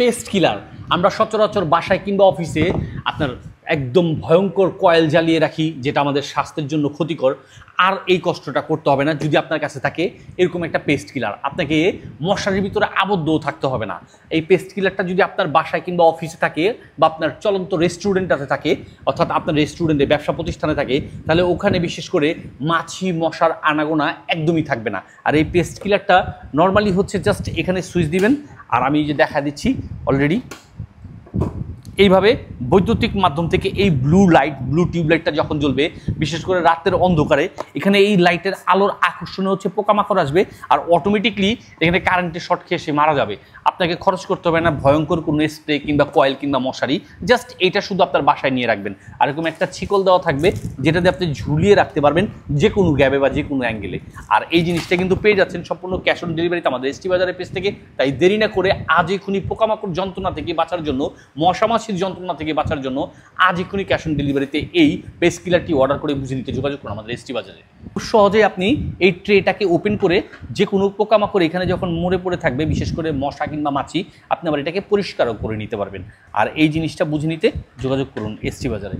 Paste কিলার আমরা সচরাচর বাসায় কিংবা অফিসে আপনার একদম ভয়ঙ্কর কয়েল জ্বালিয়ে রাখি, যেটা আমাদের স্বাস্থ্যের জন্য ক্ষতিকর। আর এই কষ্টটা করতে হবে না যদি আপনার কাছে থাকে এরকম একটা পেস্ট কিলার। আপনাকে মশারির ভিতরে আবদ্ধও থাকতে হবে না। এই পেস্ট কিলারটা যদি আপনার বাসায় কিংবা অফিসে থাকে বা আপনার চলন্ত রেস্টুরেন্টে থাকে, অর্থাৎ আপনার রেস্টুরেন্টে ব্যবসা প্রতিষ্ঠানে থাকে, তাহলে ওখানে বিশেষ করে মাছি মশার আনাগোনা একদমই থাকবে না। আর এই পেস্ট কিলারটা নর্মালি হচ্ছে জাস্ট এখানে সুইচ দিবেন, আর আমি যে দেখা দিচ্ছি অলরেডি এইভাবে বৈদ্যুতিক মাধ্যম থেকে এই ব্লু টিউবলাইটটা যখন জ্বলবে, বিশেষ করে রাতের অন্ধকারে, এখানে এই লাইটের আলোর আকর্ষণে হচ্ছে পোকামাকড় আসবে, আর অটোমেটিকলি এখানে কারেন্টের শর্ট খেয়ে সে মারা যাবে। আপনাকে খরচ করতে হবে না ভয়ঙ্কর কোনো স্প্রে কিংবা কয়েল কিংবা মশারি, জাস্ট এটা শুধু আপনার বাসায় নিয়ে রাখবেন। আর এরকম একটা ছিকল দেওয়া থাকবে যেটা দিয়ে আপনি ঝুলিয়ে রাখতে পারবেন যে কোনো গ্যাবে বা যে কোনো অ্যাঙ্গেলে। আর এই জিনিসটা কিন্তু পেয়ে যাচ্ছেন সম্পূর্ণ ক্যাশ অন ডেলিভারিতে আমাদের এসটি বাজারের পেজ থেকে। তাই দেরি না করে আজ এখনই পোকামাকড় যন্ত্রণা থেকে বাঁচার জন্য, মশা মাছির যন্ত্রণা থেকে বাঁচার জন্য আজ এখনই ক্যাশ অন ডেলিভারিতে এই পেস্ট কিলারটি অর্ডার করে বুঝে নিতে যোগাযোগ করুন আমাদের এসটি বাজারে। খুব সহজে আপনি এই ট্রেটাকে ওপেন করে যে কোনো পোকামাকড় এখানে যখন মরে পড়ে থাকবে, বিশেষ করে মশা কিংবা মাছি, আপনি আবার এটাকে পরিষ্কারও করে নিতে পারবেন। আর এই জিনিসটা বুঝে নিতে যোগাযোগ করুন এসটি বাজারে।